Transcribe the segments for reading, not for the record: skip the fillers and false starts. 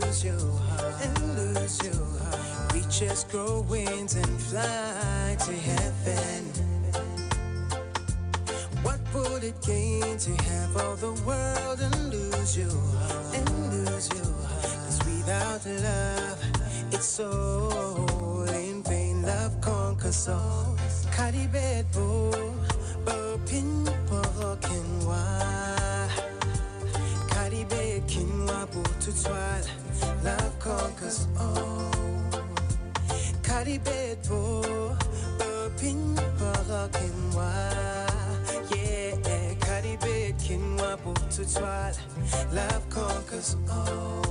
lose your heart, and lose your heart. Reaches, grow wings, and fly to heaven. What would it gain to have all the world and lose your heart, and lose your heart? 'Cause without love, it's all in vain. Love conquers all. Karibet bo, pin poken wa. Karibet kinwa bo to twal. Love conquers all. Karibet bo, pin poken wa. Yeah, Karibet kinwa bo to twal. Love conquers all.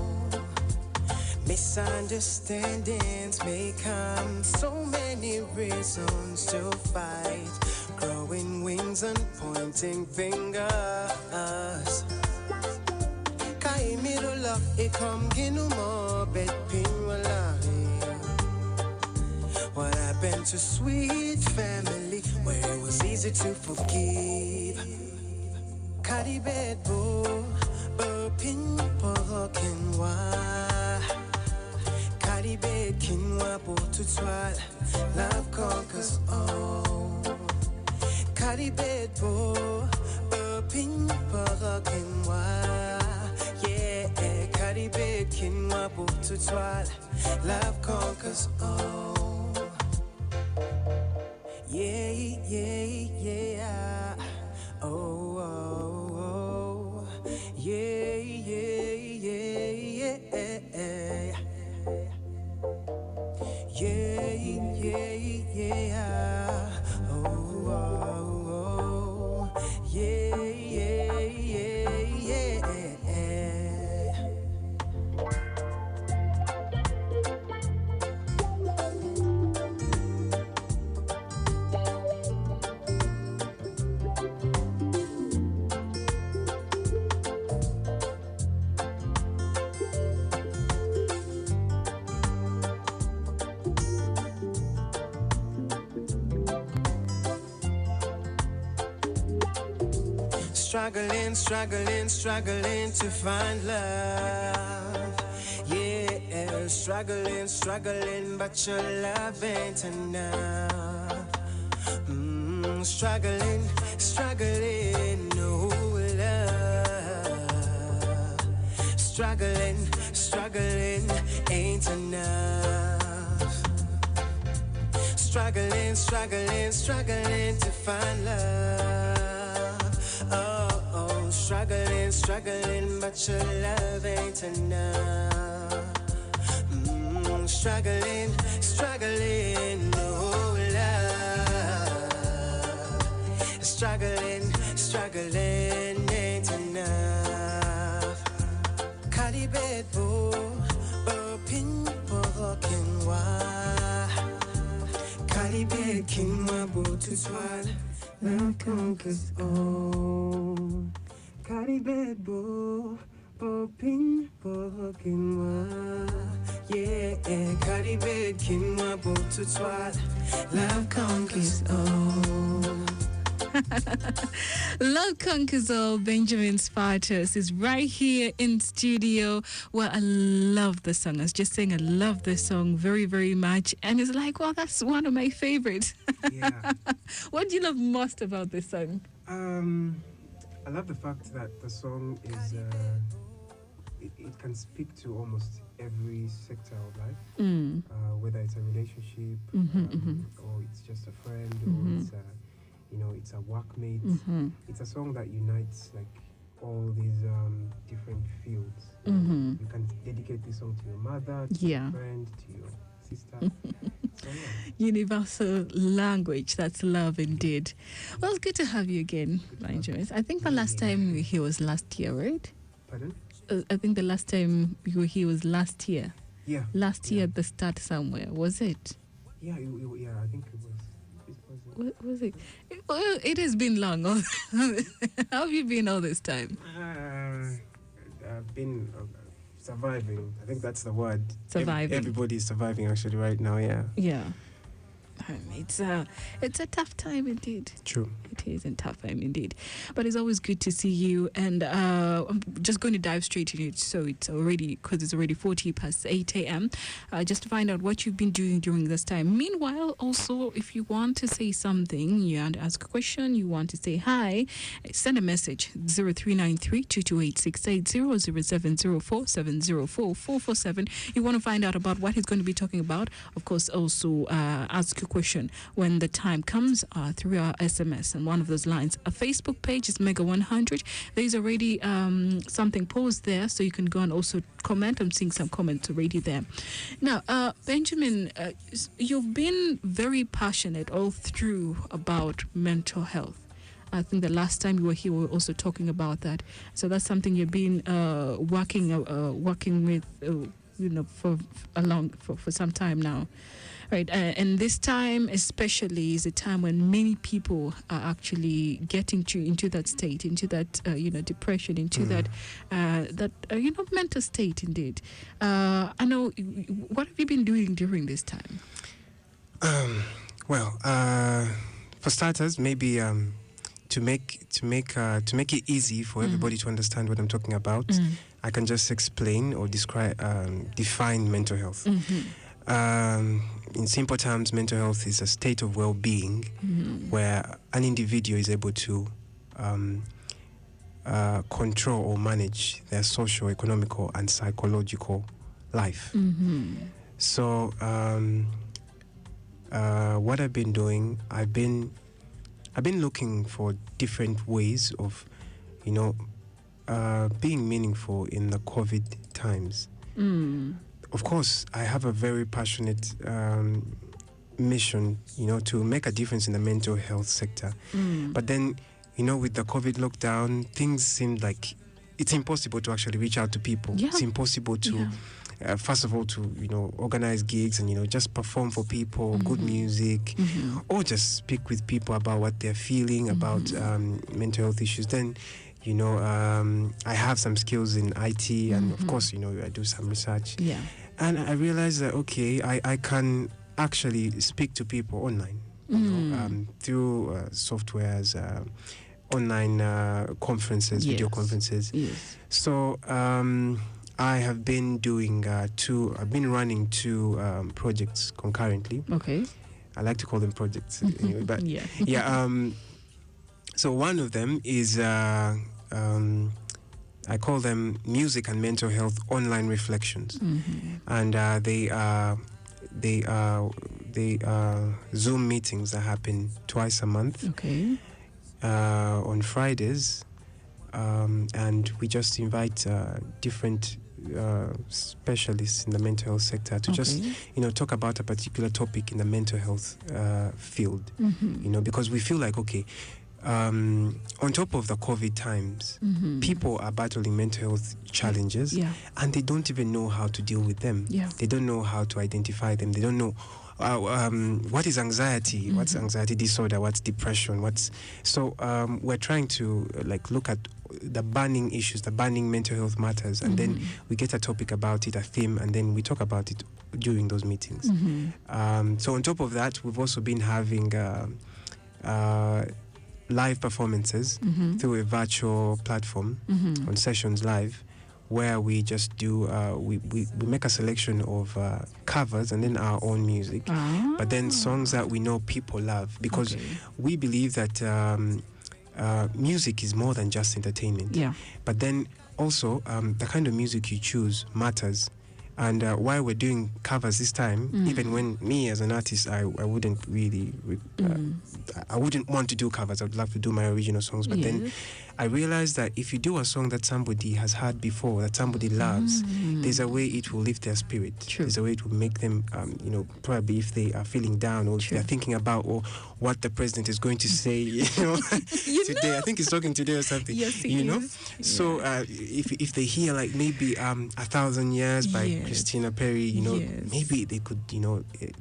Misunderstandings may come, so many reasons to fight. Growing wings and pointing fingers. Kai mirula e come ginu mo bet pinwalari. What happened to sweet family where it was easy to forgive? Karibet bo, pin poken wa. Karibet kinwa bo to twal. Love conquers all. Karibet bo, pin poken wa. Yeah, Karibet kinwa bo to twal. Love conquers all. Yeah, yeah, yeah. Oh, oh, oh. Yeah, yeah, yeah, yeah. Yeah, yeah, yeah. Oh, oh, oh. Yeah, yeah, yeah, yeah. Struggling, struggling, struggling to find love. Yeah, struggling, struggling, but your love ain't enough. Struggling, struggling, no love. Struggling, struggling, ain't enough. Struggling, struggling, struggling to find love. Oh, struggling, struggling, but your love ain't enough. Struggling, struggling, no love. Struggling, struggling, ain't enough. Karibet bo, pin poken wa. Karibet kinwa bo to twal. Love conquers all. Karibet bo, pin poken wa. Yeah, Karibet kinwa bo to twal. Love conquers all. Love Conquers All, Benjamin Spartus is right here in studio. Well, I love the song. I was just saying I love the song very, very much. And it's like, well, that's one of my favorites. Yeah. What do you love most about this song? I love the fact that the song is, it can speak to almost every sector of life, whether it's a relationship, or it's just a friend, or it's a, it's a workmate. It's a song that unites like all these different fields. You can dedicate this song to your mother, to your friend, to your sister. So, yeah. Universal language, that's love indeed. Well, it's good to have you again, Benjamin. I think the last time he was last year, right? Pardon? I think the last time you were here was last year. Yeah. Last year at the start somewhere, was it? Yeah, I think it was. Was it? Well, it has been long. How have you been all this time? I've been surviving. I think that's the word. Surviving. Everybody's surviving actually right now, yeah. Yeah. It's a tough time indeed. True. It is a tough time indeed, but it's always good to see you. And I'm just going to dive straight in it. So it's already 40 past 8 a.m. Just to find out what you've been doing during this time. Meanwhile, also, if you want to say something, you want to ask a question, you want to say hi, send a message 0393 228 0704 You want to find out about what he's going to be talking about. Of course, also ask a question when the time comes through our SMS and one of those lines. A Facebook page is Mega 100. There's already something posed there, so you can go and also comment. I'm seeing some comments already there. Now, Benjamin, you've been very passionate all through about mental health. I think the last time you were here, we were also talking about that. So that's something you've been working with, for some time now. Right, and this time especially is a time when many people are actually getting into that state, into that depression, into that mental state. Indeed, I know. What have you been doing during this time? For starters, maybe to make it easy for everybody to understand what I'm talking about, I can just explain or define mental health. In simple terms, mental health is a state of well-being where an individual is able to control or manage their social, economical, and psychological life. So, what I've been doing, I've been looking for different ways of, being meaningful in the COVID times. Of course, I have a very passionate mission, to make a difference in the mental health sector. But then, with the COVID lockdown, things seemed like it's impossible to actually reach out to people. Yeah. It's impossible to, first of all, to, organize gigs and, just perform for people, good music, or just speak with people about what they're feeling about mental health issues. Then, I have some skills in IT and of course, I do some research. Yeah. And I realized that, okay, I can actually speak to people online, through softwares, online conferences, video conferences. Yes. So I have been doing I've been running two projects concurrently. Okay. I like to call them projects anyway, but yeah. So one of them is I call them music and mental health online reflections, and they are Zoom meetings that happen twice a month. Okay. On Fridays, and we just invite different specialists in the mental health sector to just talk about a particular topic in the mental health field. Because we feel like, okay, on top of the COVID times, people are battling mental health challenges, and they don't even know how to deal with them. They don't know how to identify them. They don't know what is anxiety, what's anxiety disorder, what's depression, we're trying to look at the burning issues, the burning mental health matters, and then we get a topic about it, a theme, and then we talk about it during those meetings. So on top of that, we've also been having live performances through a virtual platform on Sessions Live, where we just do we make a selection of covers and then our own music, but then songs that we know people love, because we believe that music is more than just entertainment, but then also the kind of music you choose matters. And while we're doing covers this time, even when me as an artist, I wouldn't really, I wouldn't want to do covers. I'd love to do my original songs. But then I realized that if you do a song that somebody has heard before, that somebody loves, there's a way it will lift their spirit. There's a way it will make them, probably if they are feeling down or if they're thinking about what the president is going to say, today. I think he's talking today or something. Yes, he is. So if they hear like maybe 1,000 Years by Christina Perry, maybe they could,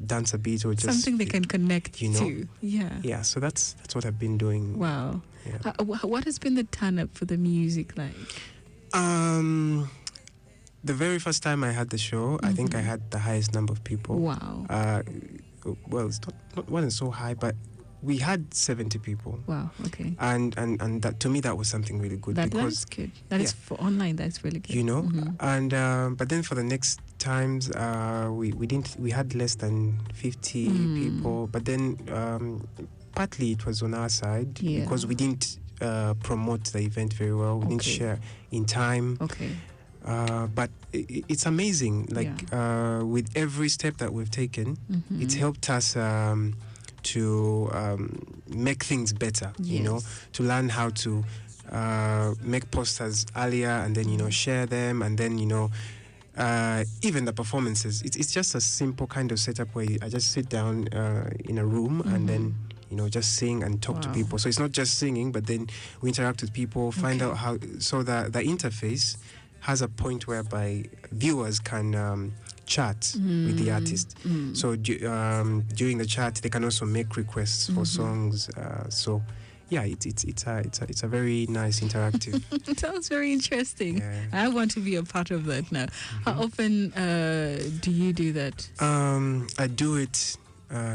dance a bit or just something they can connect to. Yeah. So that's what I've been doing. Wow. Yeah. What has been the turn up for the music like? The very first time I had the show, I think I had the highest number of people. Wow. well, it's not wasn't so high, but we had 70 people. Wow. Okay. And that, to me, that was something really good, That because is good. That is for online. That's really good. you know. Mhm. And but then for the next times, we had less than 50 people, but then partly it was on our side, because we didn't promote the event very well. We didn't share in time. Okay. But it's amazing. Like with every step that we've taken, it's helped us to make things better. You know, to learn how to make posters earlier, and then share them, and then even the performances. It's just a simple kind of setup where I just sit down in a room and then just sing and talk to people. So it's not just singing, but then we interact with people, find out how. So the interface has a point whereby viewers can chat with the artist. So during the chat, they can also make requests for songs. So yeah, it's a very nice interactive. It sounds very interesting. Yeah. I want to be a part of that now. How often do you do that? I do it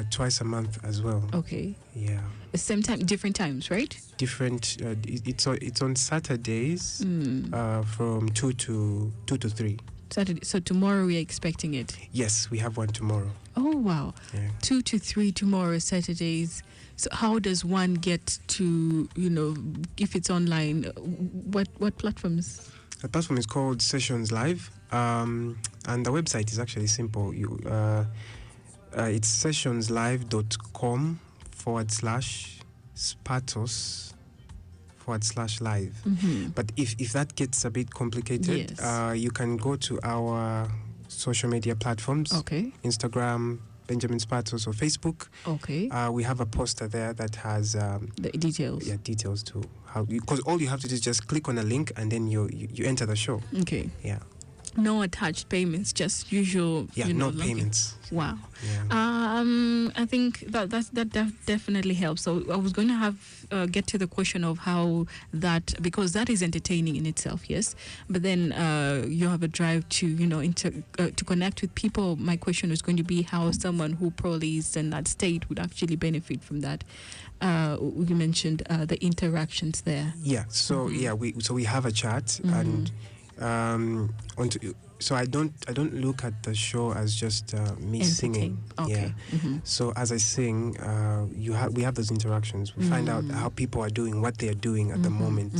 twice a month as well. Okay. Yeah. Same time, different times, right? Different. It's on Saturdays from 2 to 3. Saturday. So tomorrow we are expecting it. Yes, we have one tomorrow. Oh wow. Yeah. 2 to 3 tomorrow, Saturdays. So how does one get to, if it's online, what platforms? The platform is called Sessions Live, and the website is actually simple. It's sessionslive.com/Spartos/live. But if that gets a bit complicated, you can go to our social media platforms. Okay. Instagram, Benjamin Spartos, or Facebook. Okay. We have a poster there that has the details. Yeah, details to how, because all you have to do is just click on a link and then you enter the show. Okay. Yeah. No attached payments, just usual. Yeah, no payments. Wow. Yeah. I think that definitely helps. So I was going to get to the question of how that, because that is entertaining in itself, yes. But then you have a drive to to connect with people. My question is going to be how someone who probably is in that state would actually benefit from that. You mentioned the interactions there. Yeah. So we have a chat and. So I don't look at the show as just me singing. Okay. Yeah. So as I sing, we have those interactions. We find out how people are doing, what they are doing at the moment.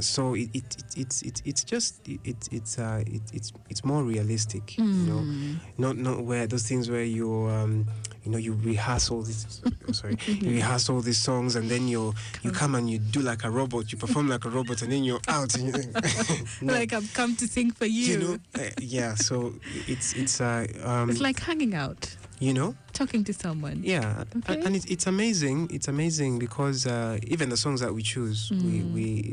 So it's more realistic. Not where those things where you rehearse all this. You rehearse all these songs and then you come and you do like a robot. You perform like a robot and then you're out. And you think, no. Like I've come to sing for you. Yeah. So it's like hanging out. Talking to someone. Yeah. Okay. And it's amazing. It's amazing because even the songs that we choose,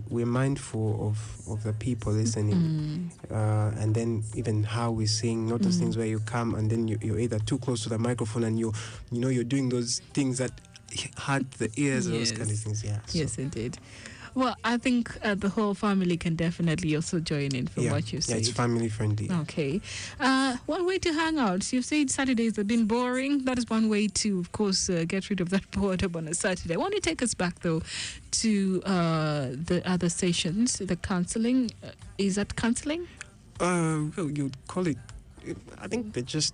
we're mindful of the people listening, and then even how we sing. Not those things where you come and then you're either too close to the microphone and you're doing those things that hurt the ears and those kind of things. Yeah. Yes, indeed. Well, I think the whole family can definitely also join in from what you said. Yeah, it's family friendly. Okay. One way to hang out. You've said Saturdays have been boring. That is one way to, of course, get rid of that boredom on a Saturday. I want to take us back, though, to the other sessions, the counseling. Is that counseling? Well, you'd call it, I think they're just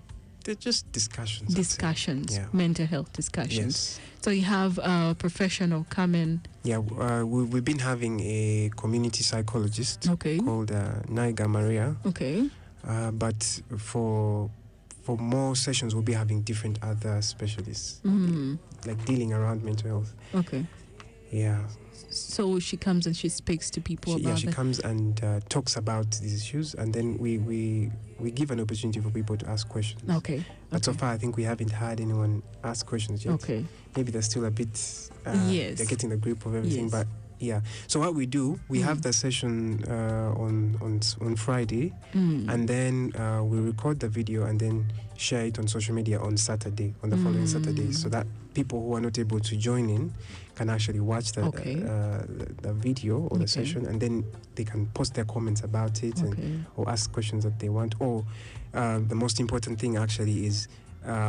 discussions. Discussions, yeah. Mental health discussions. Yes. So you have a professional come in. Yeah, we've been having a community psychologist called Naiga Maria. Okay. But for more sessions, we'll be having different other specialists, like dealing around mental health. Okay. Yeah. So she comes and she speaks to people about she comes and talks about these issues, and then we give an opportunity for people to ask questions. Okay. But so far, I think we haven't had anyone ask questions yet. Okay. Maybe they're still a bit. Yes. They're getting the grip of everything, Yes. but yeah. So what we do, we have the session on Friday, and then we record the video and then share it on social media on Saturday, on the following Saturday, so that people who are not able to join in can actually watch the video or the session, and then they can post their comments about it or ask questions that they want. Or the most important thing actually is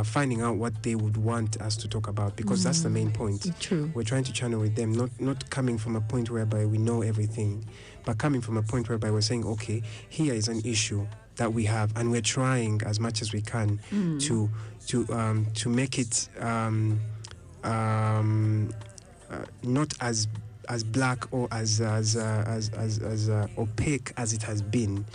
finding out what they would want us to talk about, because that's the main point. True. We're trying to channel with them, not coming from a point whereby we know everything, but coming from a point whereby we're saying, okay, here is an issue that we have, and we're trying as much as we can to make it not as black or as opaque as it has been.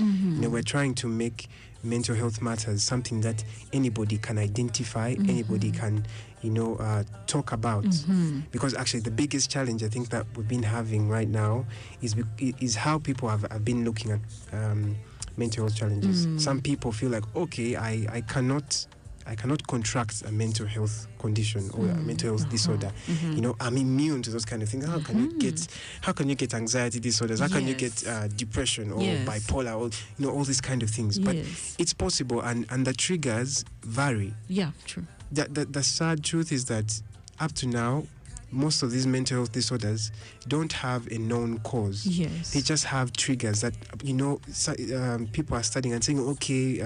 We're trying to make mental health matters something that anybody can identify, anybody can talk about, because actually the biggest challenge I think that we've been having right now is how people have been looking at mental health challenges. Some people feel like, okay, I cannot contract a mental health condition or a mental health disorder. I'm immune to those kind of things. How can you get anxiety disorders? How can you get depression or bipolar or all these kind of things? But it's possible, and the triggers vary. Yeah, true. The sad truth is that up to now, most of these mental health disorders don't have a known cause. Yes. They just have triggers that people are studying and saying, okay,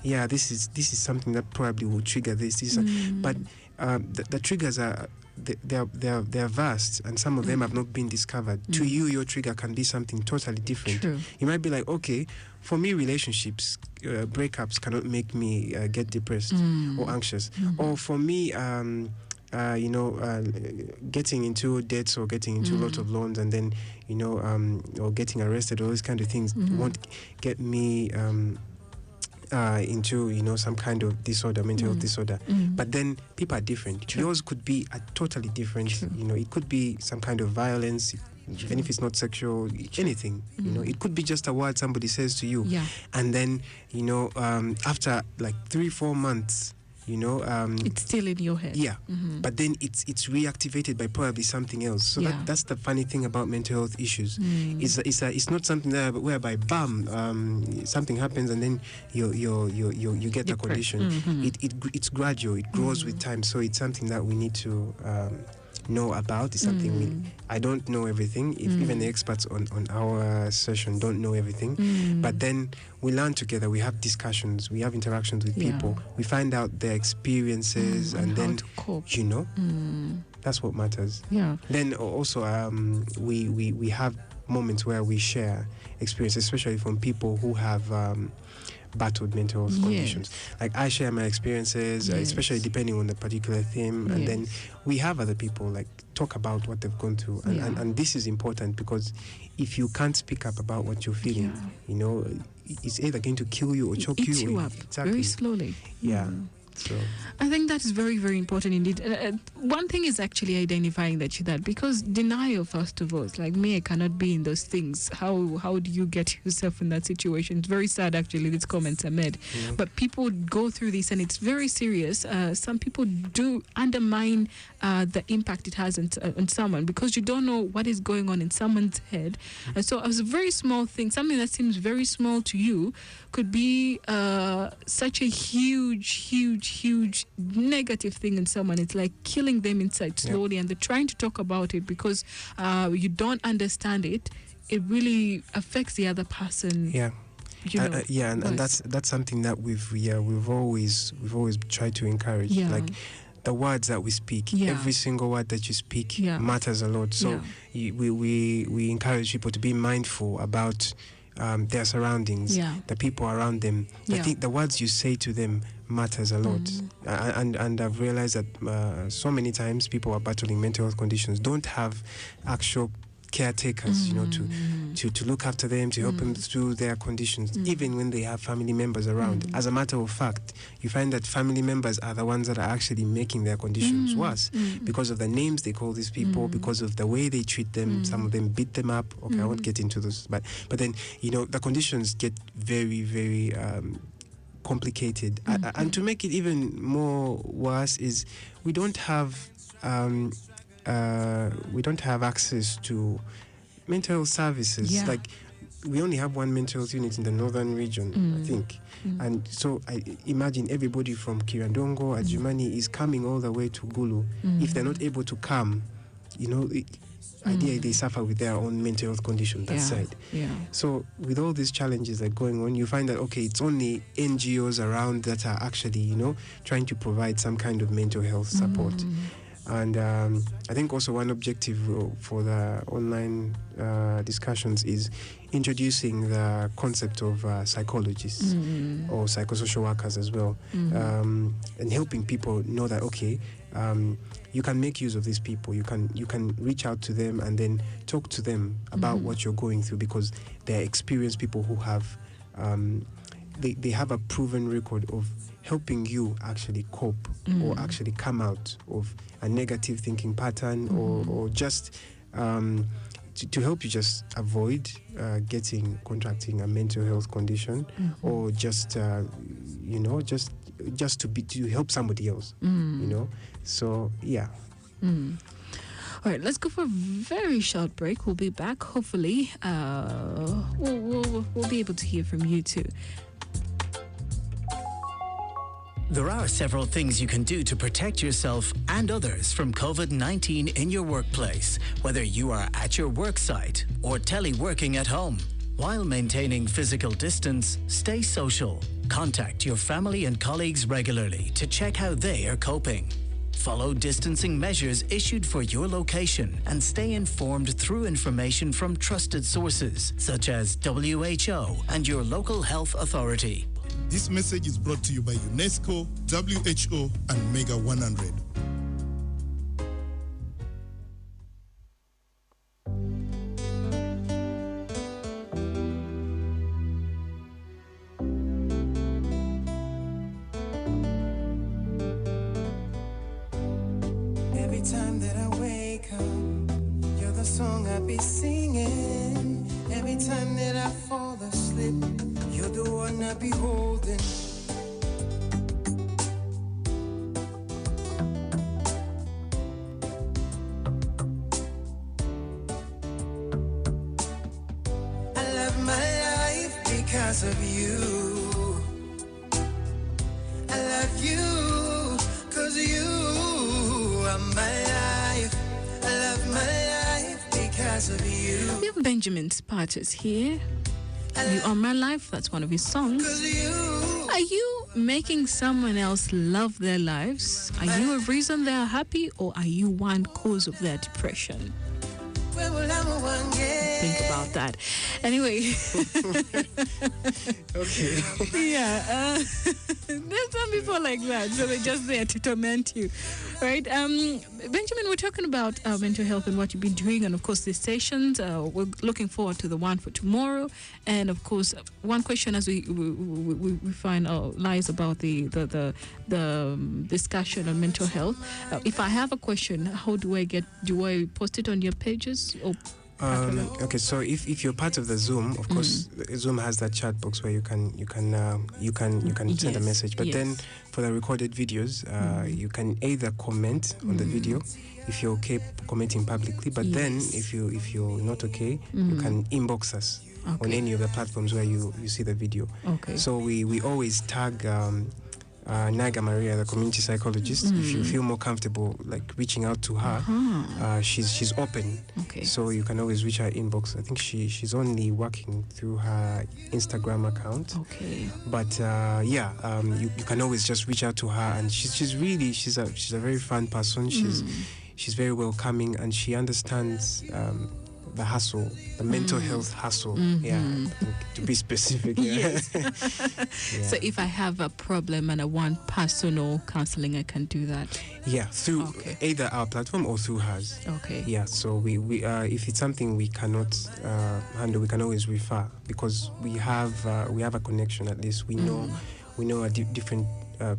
this is something that probably will trigger this. But the triggers are they're vast, and some of them have not been discovered. To you, your trigger can be something totally different. True. You might be like, okay, for me, relationships, breakups cannot make me get depressed or anxious, or for me, getting into debts or getting into a lot of loans and then or getting arrested, all these kind of things won't get me into some kind of disorder, mental health disorder. But then people are different. True. Yours could be a totally different. True. It could be some kind of violence. True. Even if it's not sexual, anything. It could be just a word somebody says to you, and then after like 3-4 months, it's still in your head. Yeah, but then it's reactivated by probably something else. So that's the funny thing about mental health issues. It's not something that whereby something happens and then you get the condition. It's gradual. It grows with time. So it's something that we need to know about. It's something I don't know everything. If even the experts on our session don't know everything, but then we learn together. We have discussions. We have interactions with people. We find out their experiences, and then to cope. That's what matters. Yeah. Then also we have moments where we share experiences, especially from people who have battled mental health conditions. Like I share my experiences, especially depending on the particular theme, and then we have other people like talk about what they've gone through, and this is important, because if you can't speak up about what you're feeling, it's either going to kill you or choke you up very slowly. So I think that is very, very important indeed. One thing is actually identifying that because denial, first of all, it's like, me, I cannot be in those things. How do you get yourself in that situation? It's very sad, actually, these comments are made. But people go through this, and it's very serious. Some people do undermine the impact it has on someone, because you don't know what is going on in someone's head. And so as a very small thing, something that seems very small to you could be such a huge negative thing in someone. It's like killing them inside slowly, and they're trying to talk about it because you don't understand it. It really affects the other person. And that's something that we've always tried to encourage. Like the words that we speak, every single word that you speak matters a lot. So we encourage people to be mindful about their surroundings, the people around them. I think the words you say to them matters a lot. And I've realized that so many times people who are battling mental health conditions don't have actual caretakers, to look after them, to help them through their conditions, even when they have family members around. As a matter of fact, you find that family members are the ones that are actually making their conditions worse, because of the names they call these people, because of the way they treat them. Some of them beat them up. Okay, I won't get into those, but then the conditions get very, very complicated. And to make it even more worse is we don't have access to mental health services. Like, we only have one mental health unit in the northern region, I think. And so I imagine everybody from Kirandongo, Adjumani is coming all the way to Gulu. If they're not able to come, ideally they suffer with their own mental health condition that side. So with all these challenges that are going on, you find that okay, it's only NGOs around that are actually trying to provide some kind of mental health support. And I think also one objective for the online discussions is introducing the concept of psychologists or psychosocial workers as well, and helping people know that okay, you can make use of these people. You can reach out to them and then talk to them about what you're going through, because they're experienced people who have they have a proven record of helping you actually cope or actually come out of a negative thinking pattern or just to help you just avoid contracting a mental health condition or just just to help somebody else, so yeah. All right, let's go for a very short break. We'll be back. Hopefully, we'll be able to hear from you too. There are several things you can do to protect yourself and others from COVID-19 in your workplace, whether you are at your work site or teleworking at home. While maintaining physical distance, stay social. Contact your family and colleagues regularly to check how they are coping. Follow distancing measures issued for your location and stay informed through information from trusted sources such as WHO and your local health authority. This message is brought to you by UNESCO, WHO, and Mega 100. Every time that I wake up, you're the song I be singing. Every time that I fall asleep, you're the one I be holding. I love my life because of you. I love you 'cause you are my life. I love my life because of you. We have Benjamin Spartus here. You Are My Life, that's one of his songs. Are you making someone else love their lives? Are you a reason they are happy, or are you one cause of their depression? Think about that. Anyway. Okay. Yeah. There's some people like that, so they're just there to torment you. Right? Benjamin, we're talking about mental health and what you've been doing, and of course the sessions. We're looking forward to the one for tomorrow. And of course, one question as we find lies about the discussion on mental health. If I have a question, how do I post it on your pages? Or okay, so if you're part of the Zoom, of course, Zoom has that chat box where you can send a message. But then for the recorded videos, you can either comment on the video if you're okay commenting publicly. But then if you're not okay, you can inbox us on any of the platforms where you see the video. Okay. So we always tag Naga Maria, the community psychologist. If you feel more comfortable like reaching out to her, she's open. Okay. So you can always reach her inbox. I think she's only working through her Instagram account. Okay. But you can always just reach out to her, and she's a very fun person. She's very welcoming, and she understands the hustle, the mental health hustle. To be specific. Yes. So if I have a problem and I want personal counseling, I can do that. Yeah, through either our platform or through hers. Okay. Yeah, so we if it's something we cannot handle, we can always refer, because we have a connection. At least we know different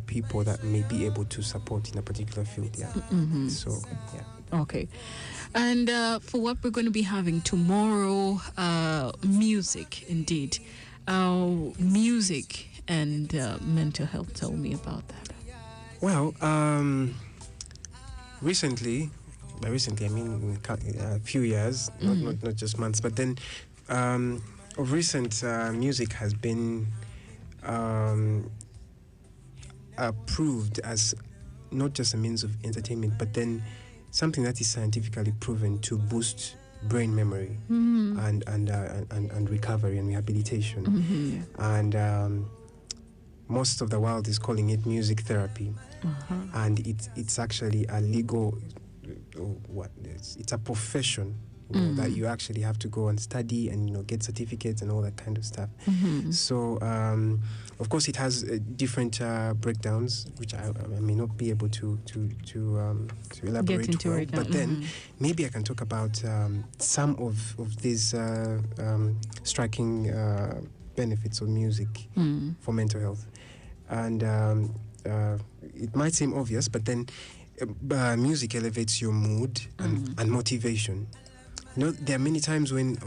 people that may be able to support in a particular field. Yeah. So yeah. Okay. And for what we're going to be having tomorrow, music, indeed. Music and mental health. Tell me about that. Well, recently, by recently I mean a few years, not just months, but then of recent, music has been approved as not just a means of entertainment, but then something that is scientifically proven to boost brain memory and recovery and rehabilitation. And most of the world is calling it music therapy. And it's actually a legal, it's a profession, that you actually have to go and study and get certificates and all that kind of stuff. So of course it has different breakdowns, which I may not be able to elaborate Get into well, right now. but then maybe I can talk about some of these striking benefits of music for mental health. And it might seem obvious, but then music elevates your mood and motivation. There are many times when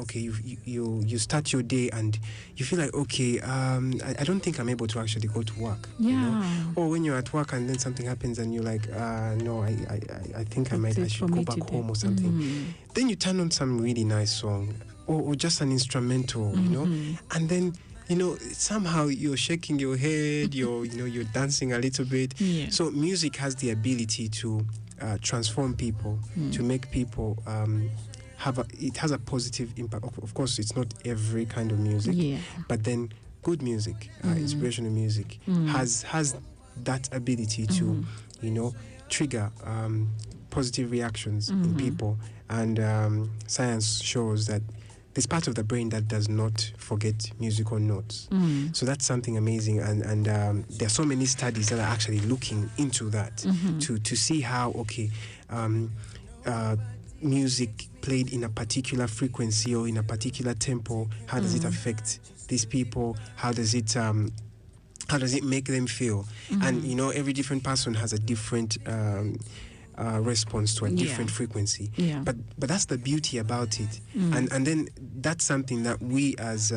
you start your day and you feel like I don't think I'm able to actually go to work. Or when you're at work and then something happens and you're like, no, I think I should go back home or something. Then you turn on some really nice song or just an instrumental, and then somehow you're shaking your head, you're dancing a little bit. So music has the ability to transform people, to make people it has a positive impact. Of course, it's not every kind of music, but then good music, inspirational music, has that ability to, trigger positive reactions in people. And science shows that there's part of the brain that does not forget musical notes. So that's something amazing. And there are so many studies that are actually looking into that to see how, music played in a particular frequency or in a particular tempo, how does it affect these people? How does it make them feel? And every different person has a different response to a different frequency. But that's the beauty about it. And then that's something that we as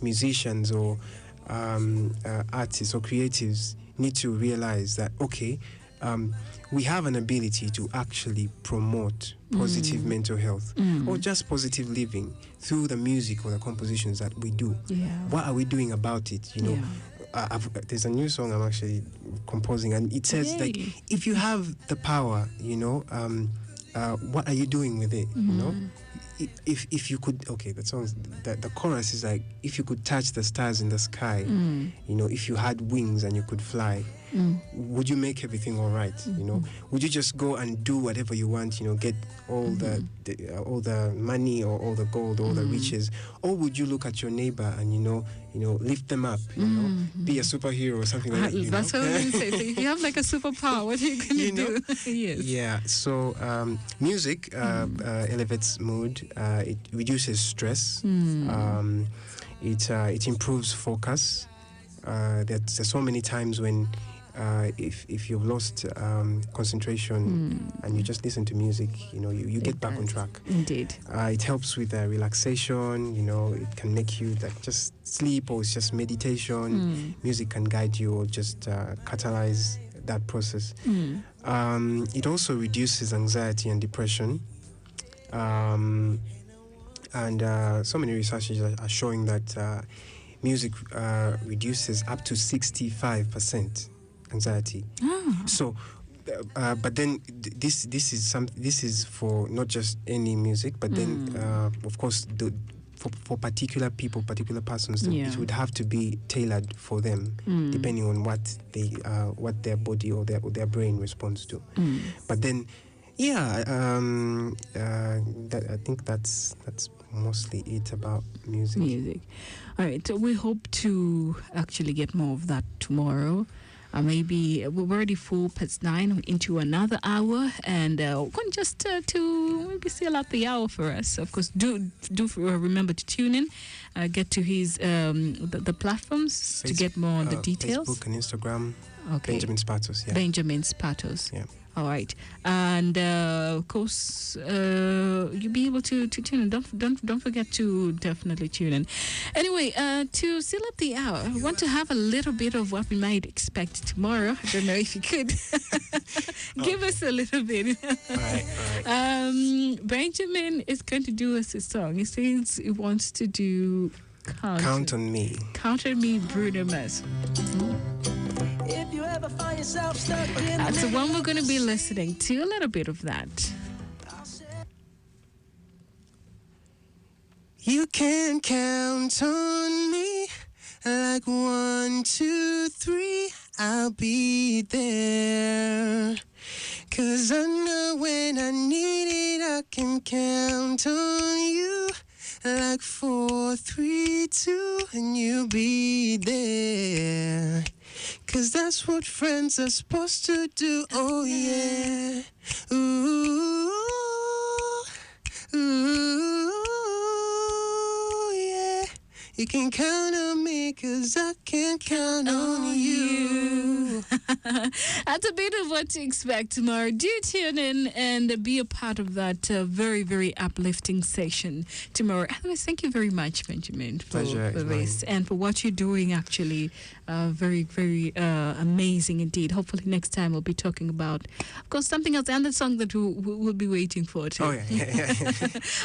musicians or artists or creatives need to realize that we have an ability to actually promote positive mental health or just positive living through the music or the compositions that we do. What are we doing about it? There's a new song I'm actually composing, and it says like, if you have the power, what are you doing with it? If you could, the chorus is like, if you could touch the stars in the sky, if you had wings and you could fly, would you make everything all right? Would you just go and do whatever you want? Get all the money or all the gold, all the riches, or would you look at your neighbor and lift them up? Be a superhero or something like that. That's what I was going to say. So if you have like a superpower, what are you going to do? Yes. Yeah. So music elevates mood. It reduces stress. It improves focus. There's so many times when if you've lost concentration and you just listen to music, you get back on track. Indeed. It helps with relaxation. It can make you like just sleep, or it's just meditation. Music can guide you or just catalyze that process. It also reduces anxiety and depression. And so many researchers are showing that music reduces up to 65% anxiety. So, but then this is for not just any music, but then of course for particular people, particular persons, it would have to be tailored for them, depending on what their body or their brain responds to. But then, I think that's mostly it about music. All right, so we hope to actually get more of that tomorrow. Maybe we're already 9:04 into another hour, and we're going just to maybe seal out the hour for us. Of course, do remember to tune in, get to his the platforms to get more on the details. Facebook and Instagram. Okay. Benjamin Spatos. Yeah. Benjamin Spatos. Yeah. All right, and of course, you'll be able to tune in. Don't forget to definitely tune in. Anyway, to seal up the hour, I want to have a little bit of what we might expect tomorrow. I don't know if you could give us a little bit. All right. Benjamin is going to do us a song. He says he wants to do Count on Me. Count on Me, Bruno Mars. If you ever find yourself stuck in That's the one we're going to be listening to. A little bit of that. You can count on me like 1, 2, 3, I'll be there. 'Cause I know when I need it, I can count on you like 4, 3, 2, and you'll be there. 'Cause that's what friends are supposed to do, oh yeah. Ooh, ooh, yeah. You can count on me 'cause I can count on you. That's a bit of what to expect tomorrow. Do tune in and be a part of that very, very uplifting session tomorrow. Otherwise, thank you very much, Benjamin, for Pleasure is this and for what you're doing, actually. Very, very amazing indeed. Hopefully next time we'll be talking about, of course, something else and the song that we'll be waiting for too. Oh, yeah.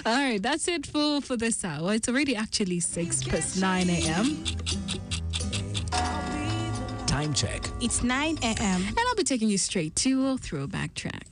All right, that's it for this hour. It's already actually 6:09 a.m. Time check. It's 9 a.m. And I'll be taking you straight to a throwback track.